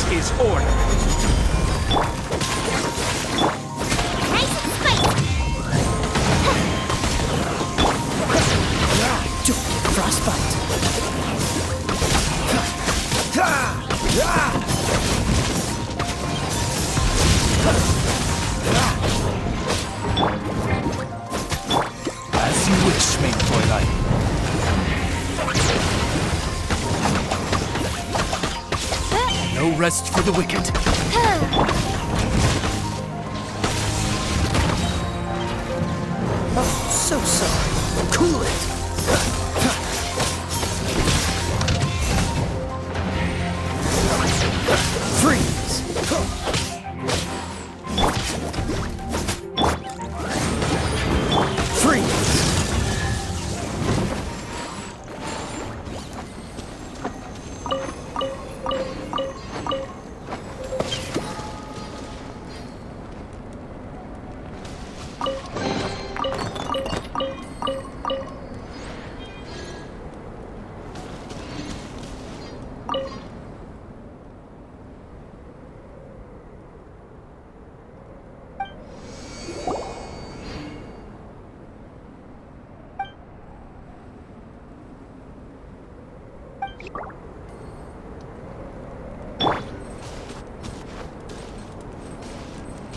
This is order. Nice and spicy. Frostbite. As you wish, mein Fräulein. No rest for the wicked. Oh, so sorry. Cool it. Freeze. Freeze.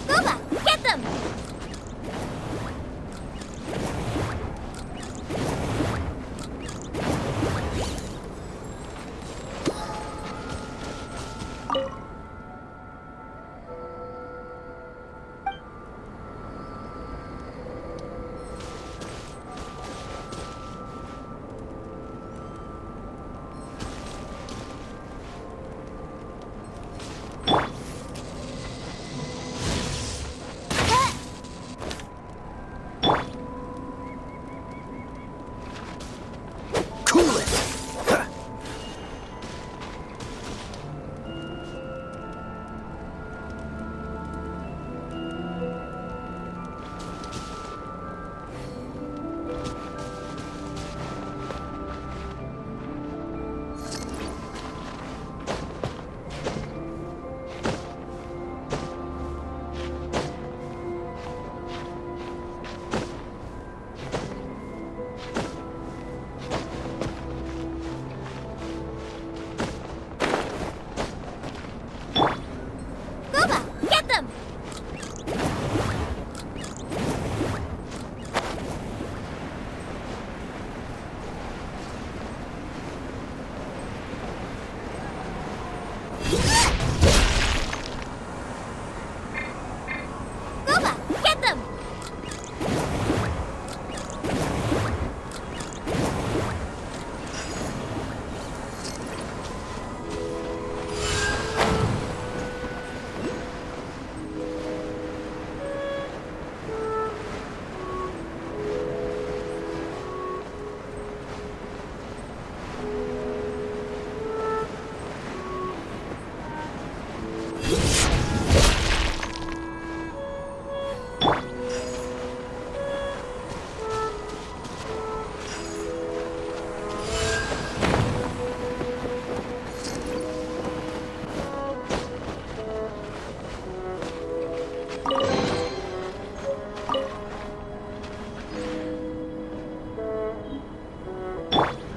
Booba, get them! Cool it. Booba, get them! Booba, get them!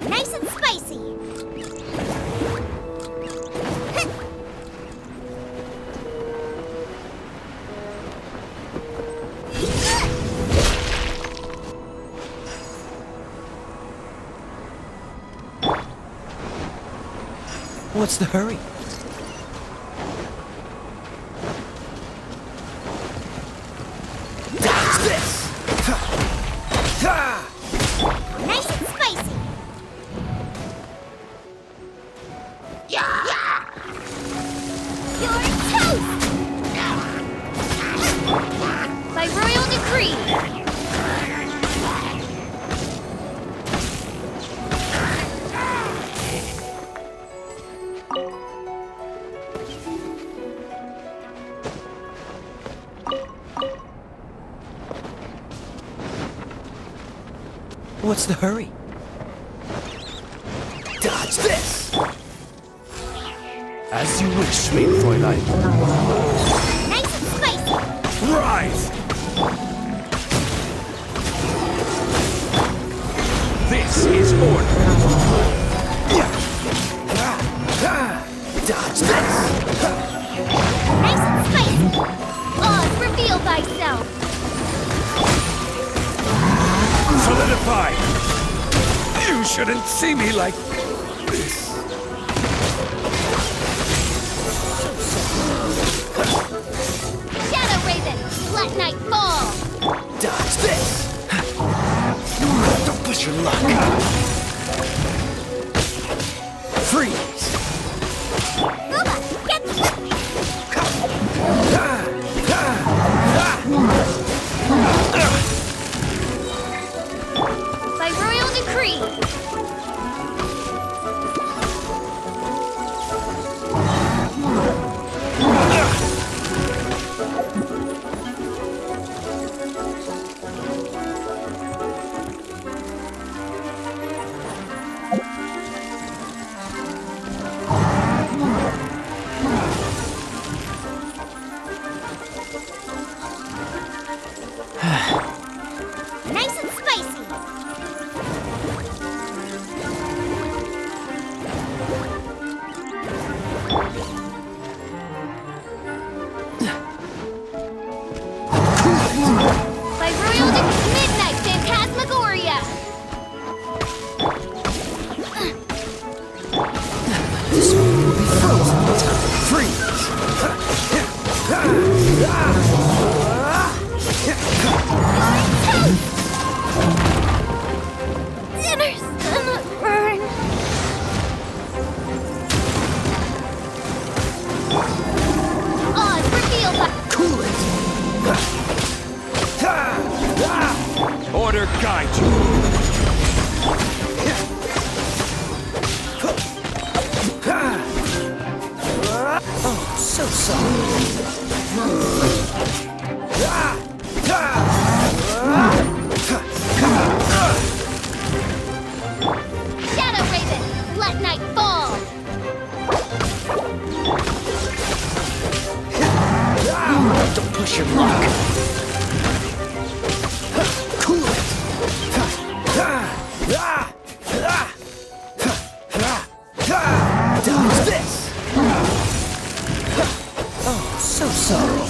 Nice and spicy. What's the hurry? Dodge this! Nice and spicy. You're toast! By royal decree. What's the hurry? Dodge this! As you wish, mein Fräulein. Nice and spicy. Rise! This is order. Dodge this! Nice and spicy. Oz, reveal thyself. Solidify! You shouldn't see me like this. Shadow Raven, let night fall. Dodge this! Don't push your luck! Freeze! Booba, get by royal decree. Nice and spicy. By royal midnight phantasmagoria. This one will be frozen in time. Freeze! Dinner's gonna burn. Oz, reveal thy Cool it! Order guide you. Oh, so sorry. Shadow Raven, let night fall. Don't push your luck. Cool it! Dodge this! Oh, so sorry.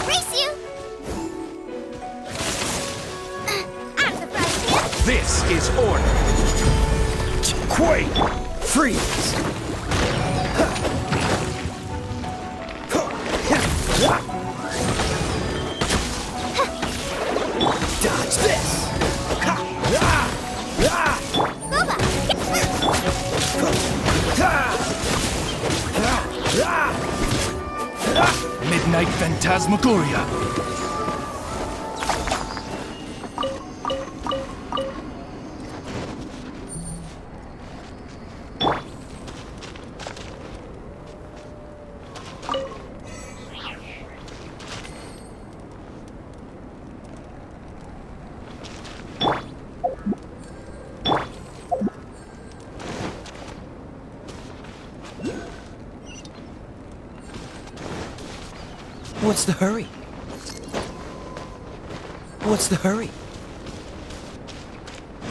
Race you. I'm the front. This is order. Quake! Freeze! Dodge this! Booba, Midnight Phantasmagoria. What's the hurry? What's the hurry?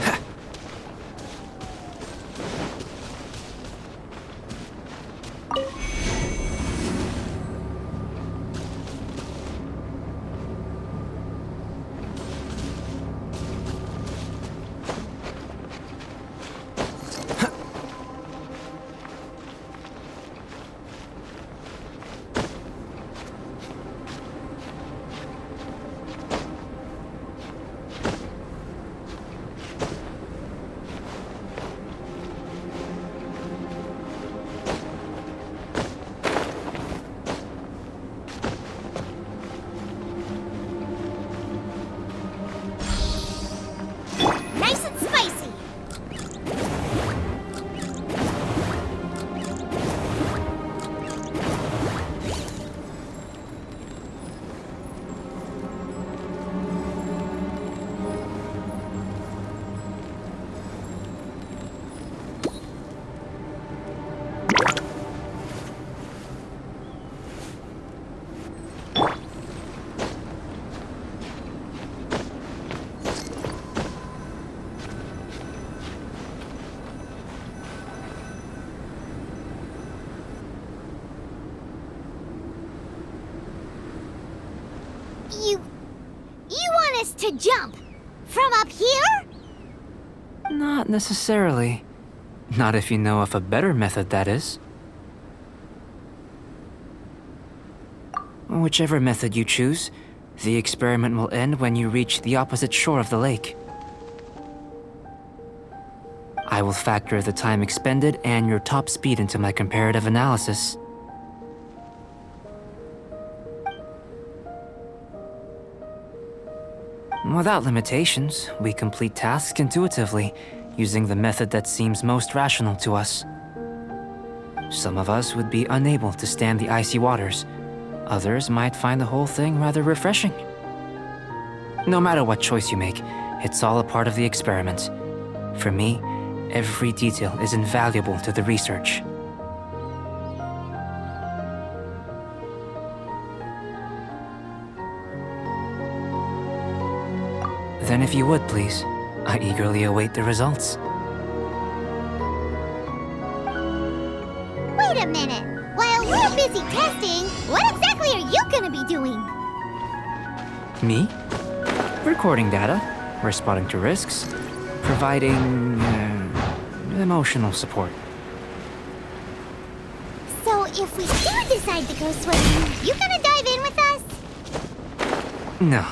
Ha! bonus to jump? From up here? Not necessarily. Not if you know of a better method, that is. Whichever method you choose, the experiment will end when you reach the opposite shore of the lake. I will factor the time expended and your top speed into my comparative analysis. Without limitations, we complete tasks intuitively, using the method that seems most rational to us. Some of us would be unable to stand the icy waters. Others might find the whole thing rather refreshing. No matter what choice you make, it's all a part of the experiment. For me, every detail is invaluable to the research. Then if you would, please, I eagerly await the results. Wait a minute. While we're busy testing, what exactly are you gonna be doing? Me? Recording data, responding to risks, providing emotional support. So if we do decide to go swimming, you gonna dive in with us? No.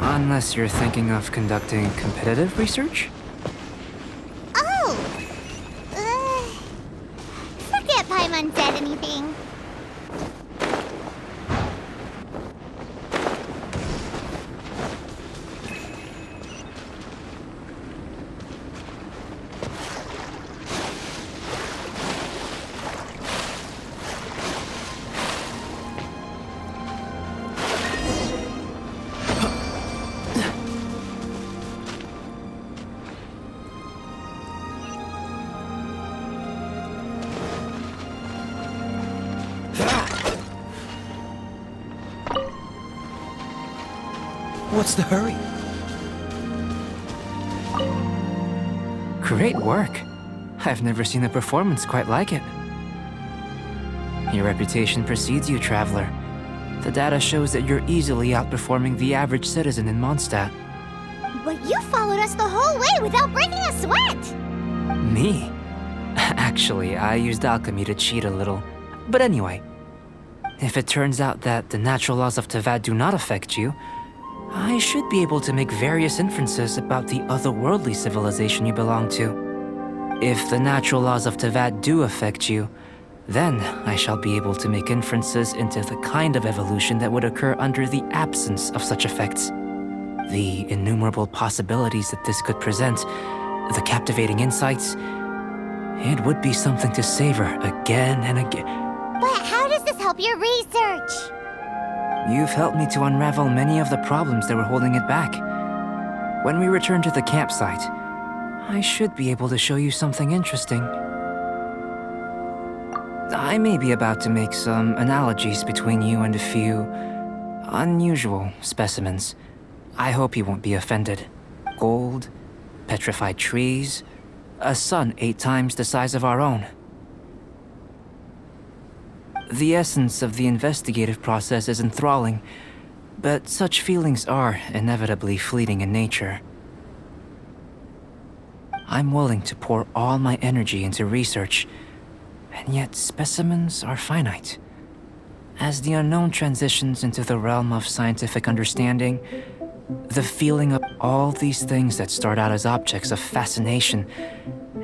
Unless you're thinking of conducting competitive research? Oh! Forget Paimon said anything. What's the hurry? Great work. I've never seen a performance quite like it. Your reputation precedes you, traveler. The data shows that you're easily outperforming the average citizen in Mondstadt. But you followed us the whole way without breaking a sweat! Me? Actually, I used alchemy to cheat a little. But anyway, if it turns out that the natural laws of Tavad do not affect you, I should be able to make various inferences about the otherworldly civilization you belong to. If the natural laws of Tavad do affect you, then I shall be able to make inferences into the kind of evolution that would occur under the absence of such effects. The innumerable possibilities that this could present, the captivating insights, it would be something to savor again and again. But how does this help your research? You've helped me to unravel many of the problems that were holding it back. When we return to the campsite, I should be able to show you something interesting. I may be about to make some analogies between you and a few unusual specimens. I hope you won't be offended. Gold, petrified trees, a sun 8 times the size of our own. The essence of the investigative process is enthralling, but such feelings are inevitably fleeting in nature. I'm willing to pour all my energy into research, and yet specimens are finite. As the unknown transitions into the realm of scientific understanding, the feeling of all these things that start out as objects of fascination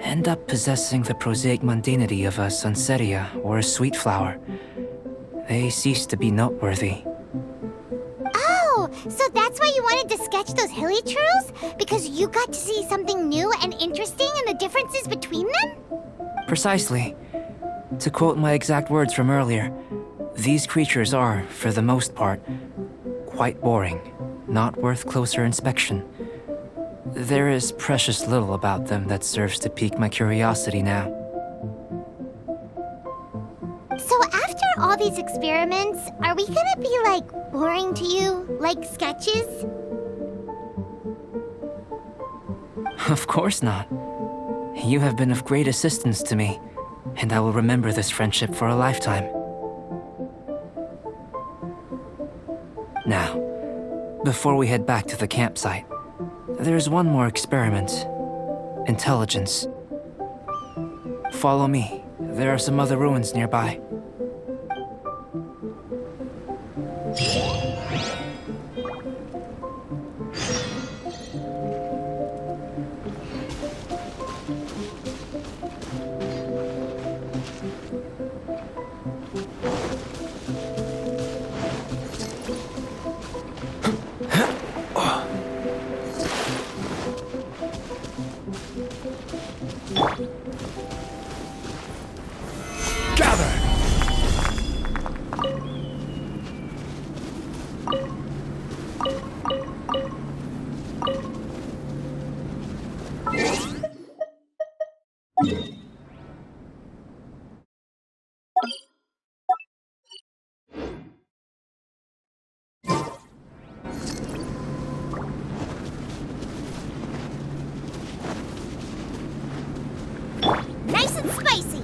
end up possessing the prosaic mundanity of a sunsettia or a sweet flower. They cease to be noteworthy. Oh, so that's why you wanted to sketch those hilly trails? Because you got to see something new and interesting in the differences between them? Precisely. To quote my exact words from earlier, these creatures are, for the most part, quite boring, not worth closer inspection. There is precious little about them that serves to pique my curiosity now. So after all these experiments, are we gonna be, boring to you? Like sketches? Of course not. You have been of great assistance to me, and I will remember this friendship for a lifetime. Now, Before we head back to the campsite, there's one more experiment. Intelligence. Follow me. There are some other ruins nearby. Nice and spicy.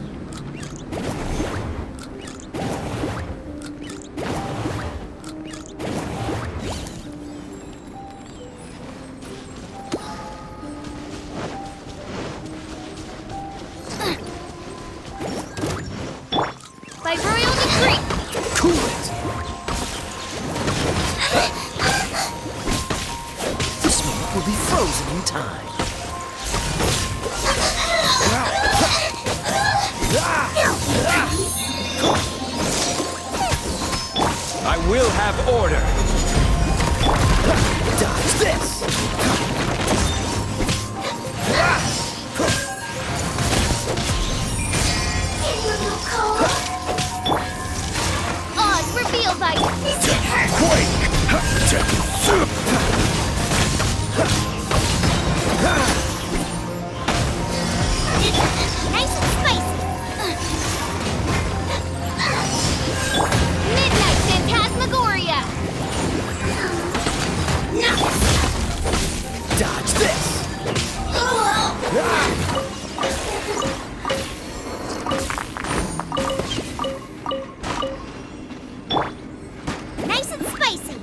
By royal decree. Cool it! This moment will be frozen in time. I will have order. Dodge this! Oz revealed by nice and spicy. Midnight Phantasmagoria. Dodge this! Nice and spicy.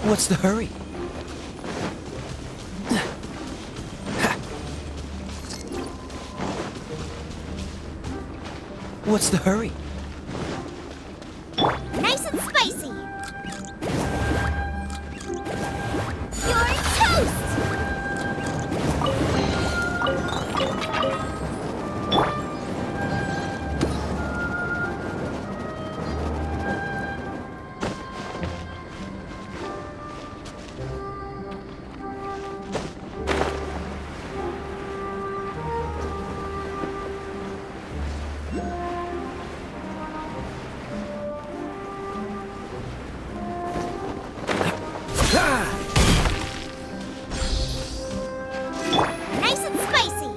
What's the hurry? What's the hurry? Nice and spicy. You're toast. Nice and spicy.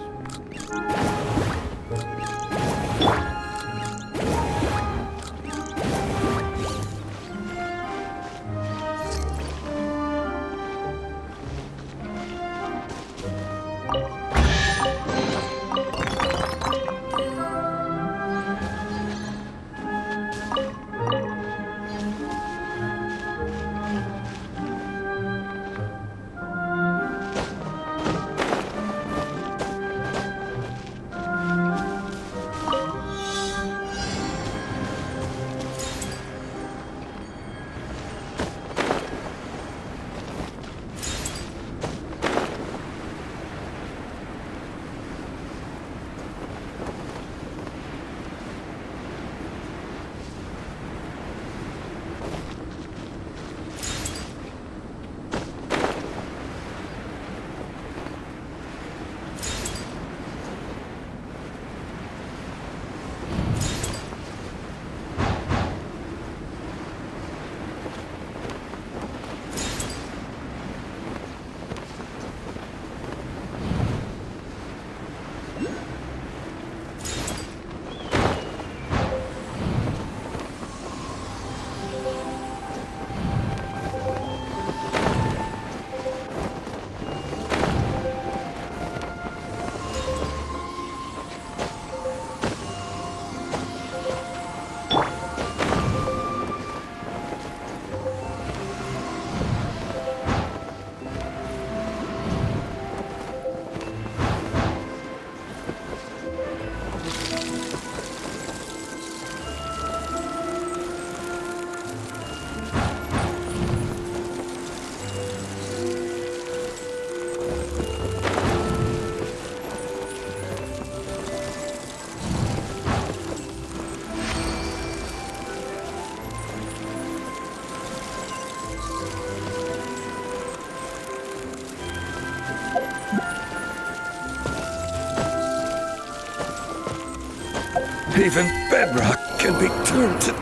Even bedrock can be turned to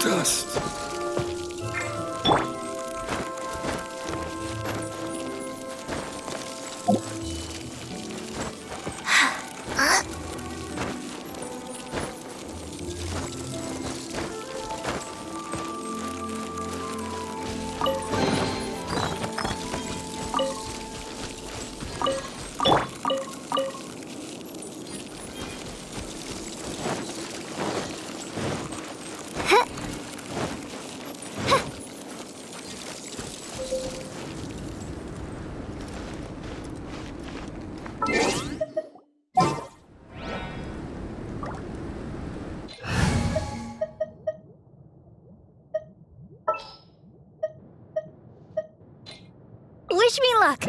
dust. Wish me luck.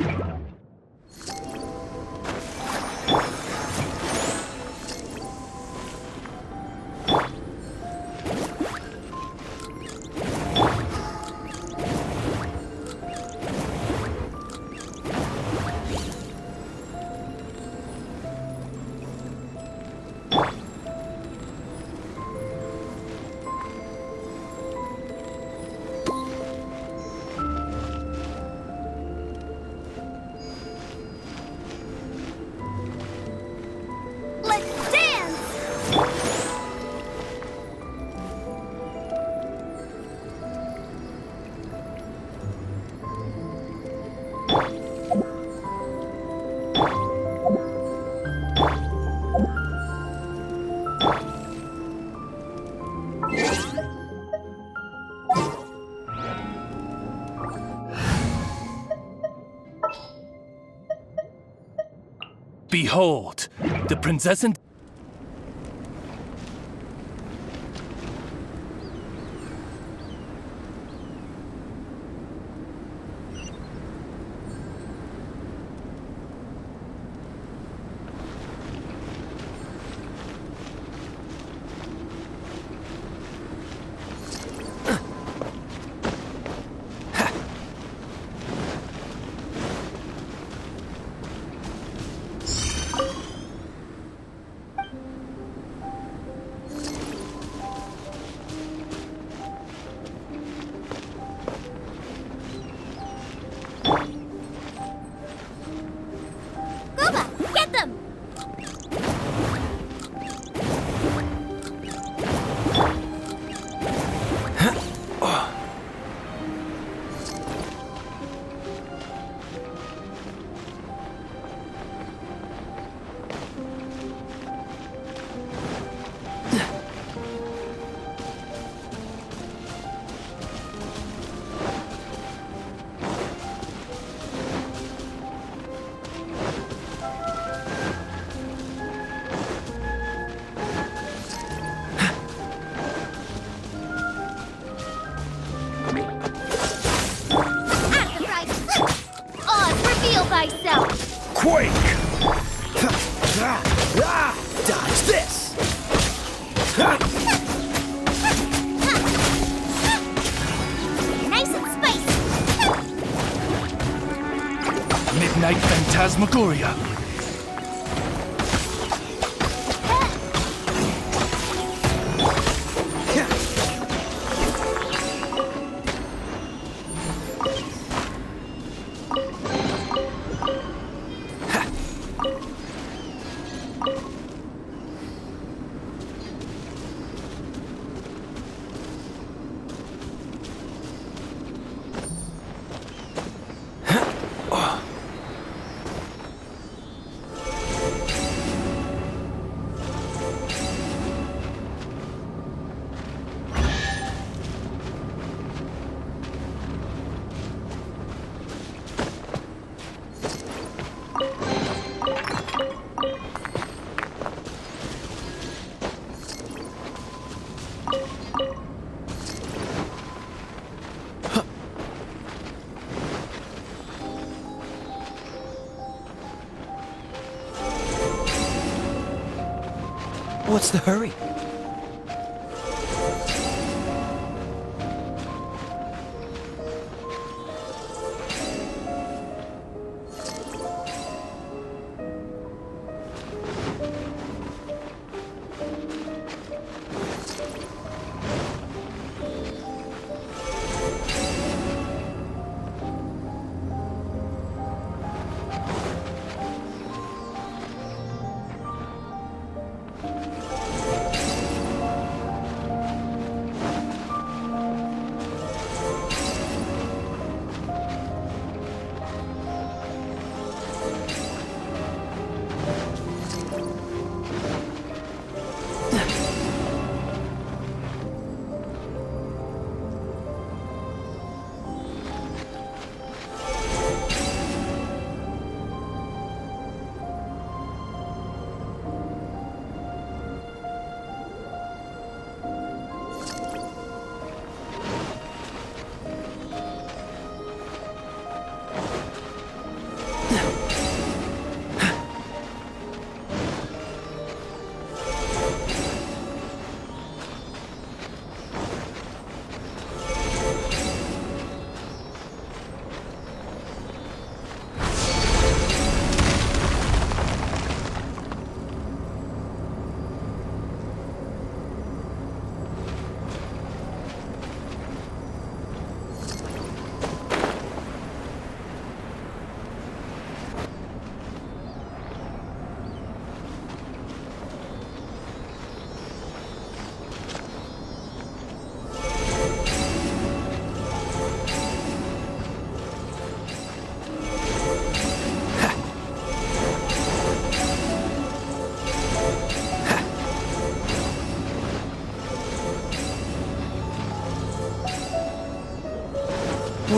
Let's dance! Behold, the princess and... Gooba, get them! Reveal thyself! Quake! Dodge this! Nice and spicy! Midnight Phantasmagoria. What's the hurry?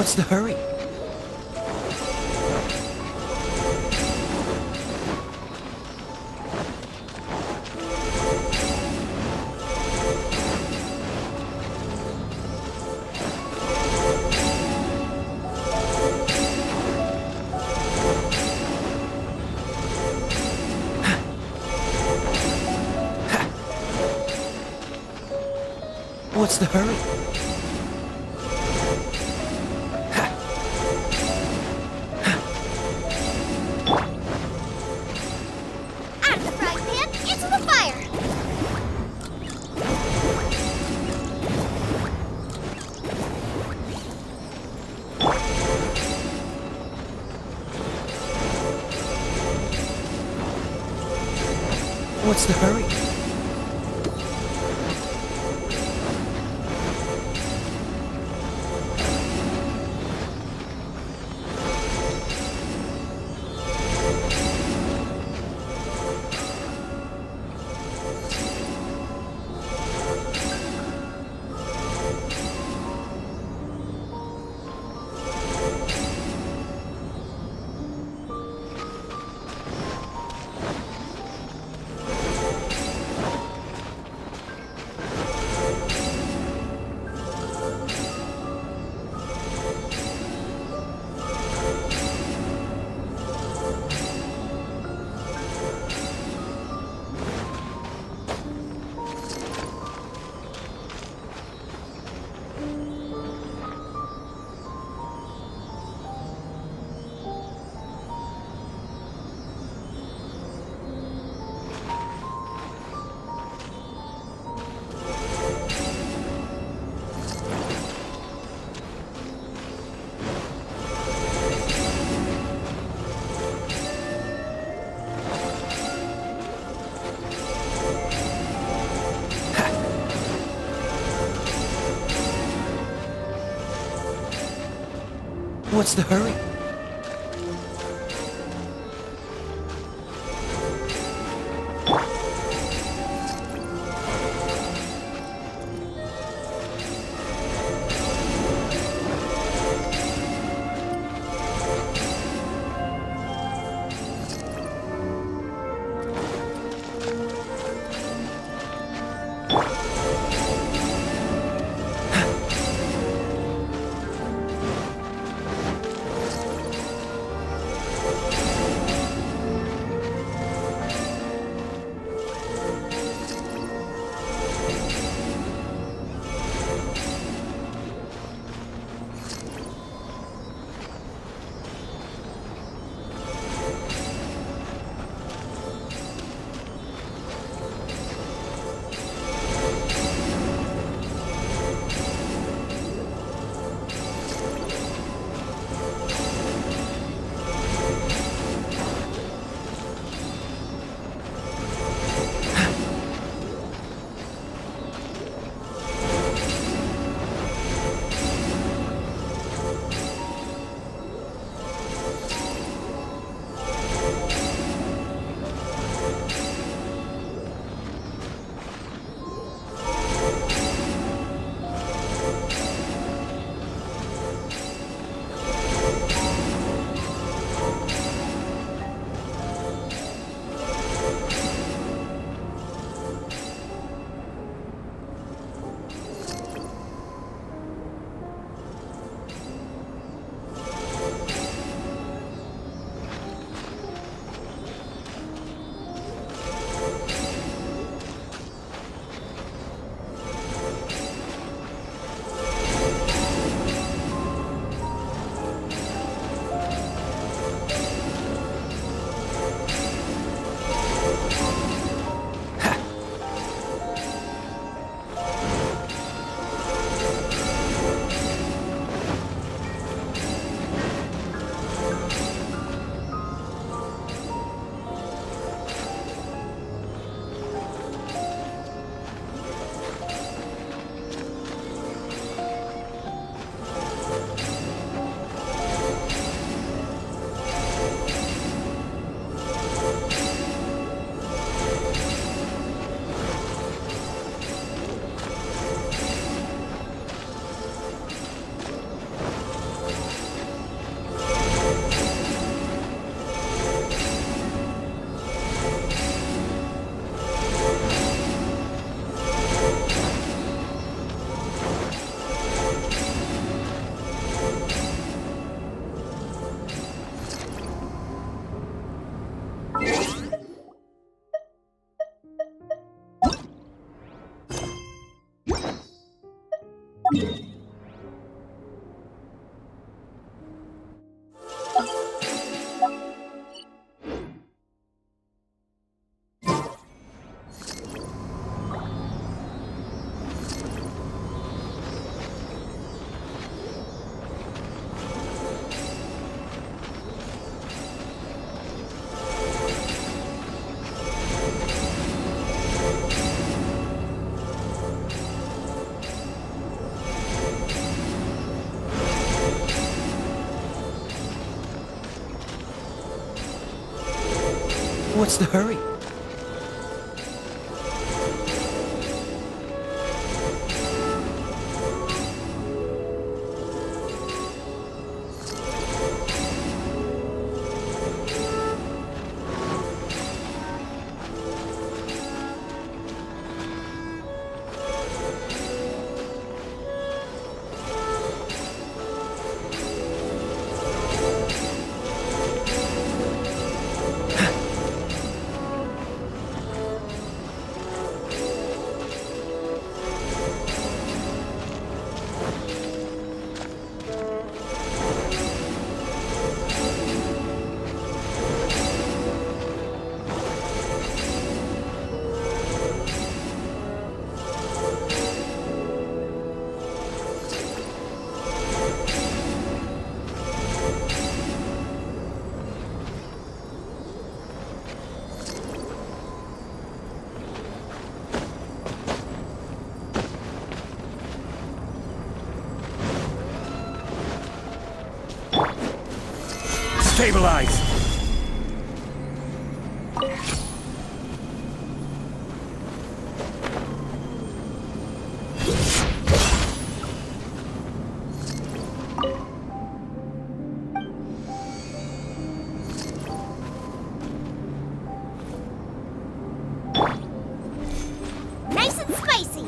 What's the hurry? What's the hurry? Out of the frying pan, into the fire! What's the hurry? What's the hurry? What's the hurry? Stabilize! Nice and spicy.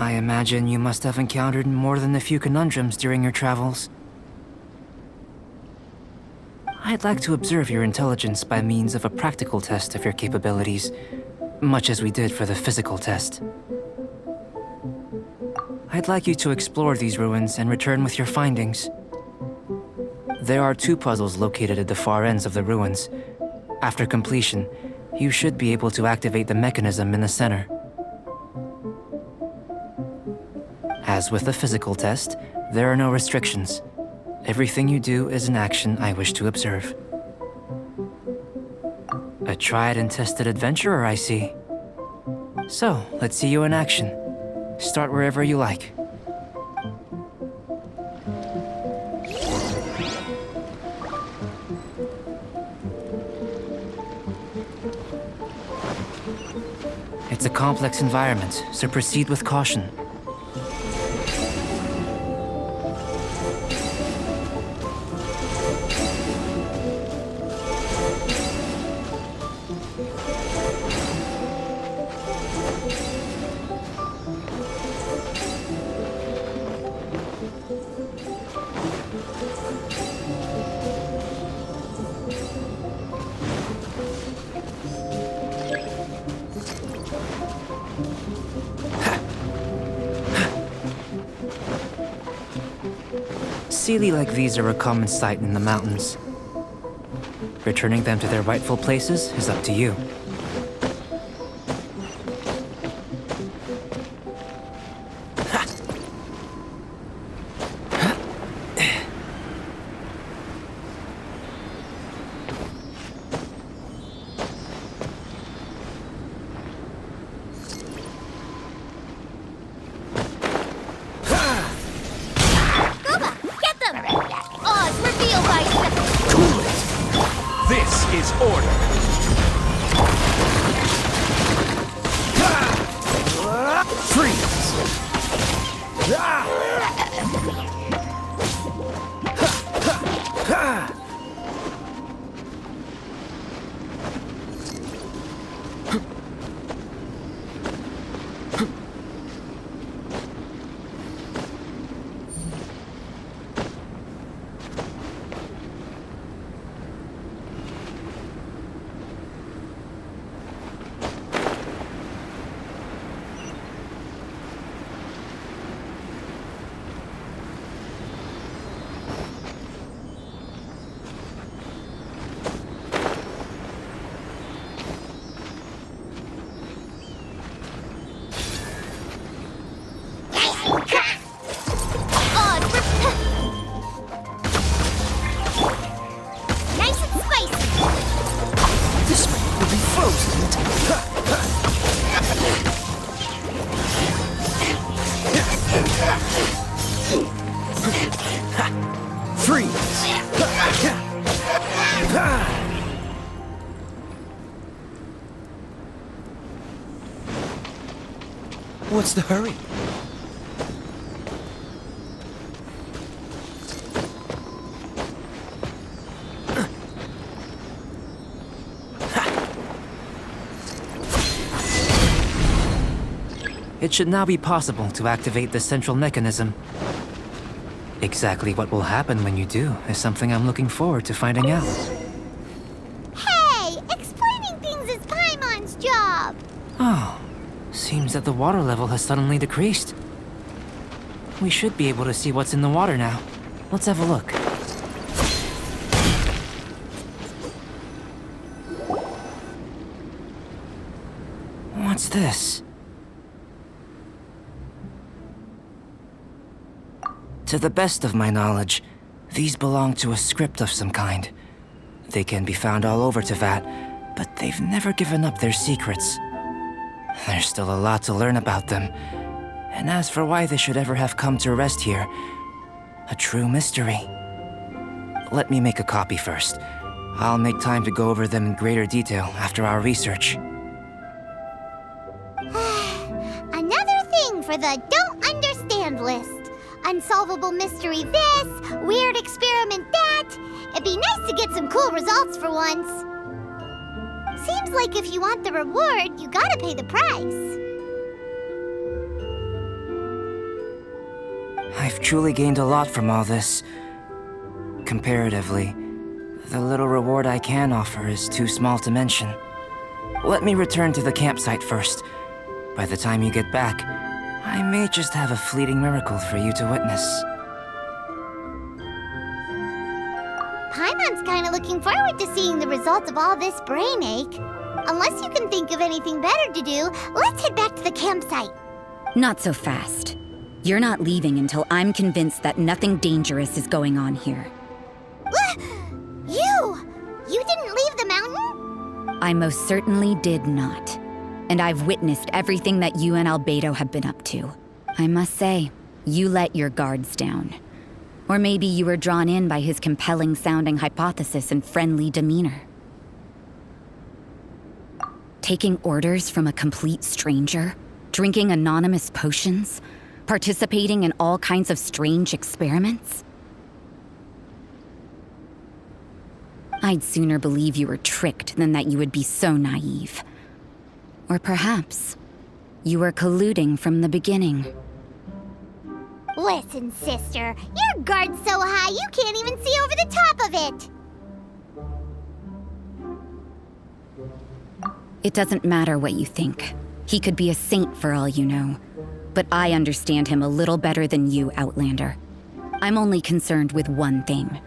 I imagine you must have encountered more than a few conundrums during your travels. I'd like to observe your intelligence by means of a practical test of your capabilities, much as we did for the physical test. I'd like you to explore these ruins and return with your findings. There are 2 puzzles located at the far ends of the ruins. After completion, you should be able to activate the mechanism in the center. As with the physical test, there are no restrictions. Everything you do is an action I wish to observe. A tried and tested adventurer, I see. So, let's see you in action. Start wherever you like. It's a complex environment, so proceed with caution. Sealy like these are a common sight in the mountains. Returning them to their rightful places is up to you. This is order. Freeze! What's the hurry? It should now be possible to activate the central mechanism. Exactly what will happen when you do is something I'm looking forward to finding out. Hey! Explaining things is Paimon's job! Oh, seems that the water level has suddenly decreased. We should be able to see what's in the water now. Let's have a look. What's this? To the best of my knowledge, these belong to a script of some kind. They can be found all over Teyvat, but they've never given up their secrets. There's still a lot to learn about them. And as for why they should ever have come to rest here, a true mystery. Let me make a copy first. I'll make time to go over them in greater detail after our research. Another thing for the don't understand list. Unsolvable mystery this, weird experiment that. It'd be nice to get some cool results for once. Seems like if you want the reward, you gotta pay the price. I've truly gained a lot from all this. Comparatively, the little reward I can offer is too small to mention. Let me return to the campsite first. By the time you get back, I may just have a fleeting miracle for you to witness. Paimon's kinda looking forward to seeing the results of all this brain ache. Unless you can think of anything better to do, let's head back to the campsite. Not so fast. You're not leaving until I'm convinced that nothing dangerous is going on here. You didn't leave the mountain? I most certainly did not. And I've witnessed everything that you and Albedo have been up to. I must say, you let your guards down. Or maybe you were drawn in by his compelling-sounding hypothesis and friendly demeanor. Taking orders from a complete stranger, drinking anonymous potions, participating in all kinds of strange experiments? I'd sooner believe you were tricked than that you would be so naive. Or perhaps, you were colluding from the beginning. Listen, sister, your guard's so high you can't even see over the top of it. It doesn't matter what you think. He could be a saint for all you know. But I understand him a little better than you, Outlander. I'm only concerned with one thing.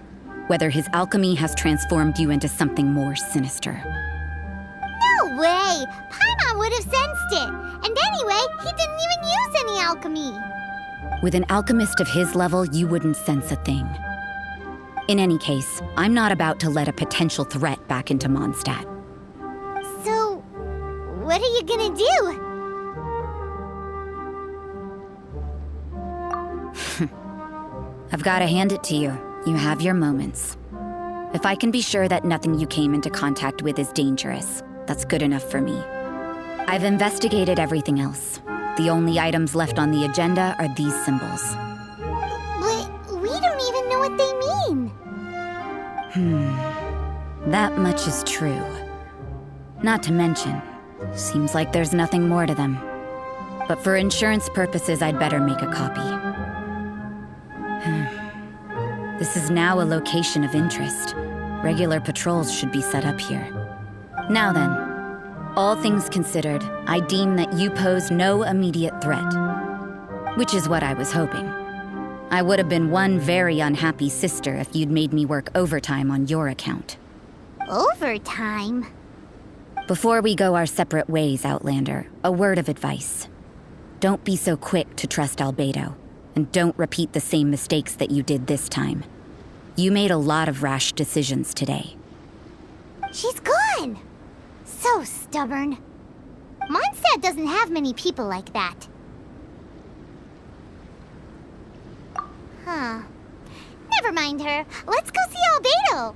Whether his alchemy has transformed you into something more sinister. No way! Paimon would have sensed it. And anyway, he didn't even use any alchemy. With an alchemist of his level, you wouldn't sense a thing. In any case, I'm not about to let a potential threat back into Mondstadt. So, what are you gonna do? I've got to hand it to you. You have your moments. If I can be sure that nothing you came into contact with is dangerous, that's good enough for me. I've investigated everything else. The only items left on the agenda are these symbols. But we don't even know what they mean. That much is true. Not to mention, seems like there's nothing more to them. But for insurance purposes, I'd better make a copy. This is now a location of interest. Regular patrols should be set up here. Now then, all things considered, I deem that you pose no immediate threat. Which is what I was hoping. I would have been one very unhappy sister if you'd made me work overtime on your account. Overtime? Before we go our separate ways, Outlander, a word of advice. Don't be so quick to trust Albedo, and don't repeat the same mistakes that you did this time. You made a lot of rash decisions today. She's gone! So stubborn. Mondstadt doesn't have many people like that. Huh. Never mind her. Let's go see Albedo.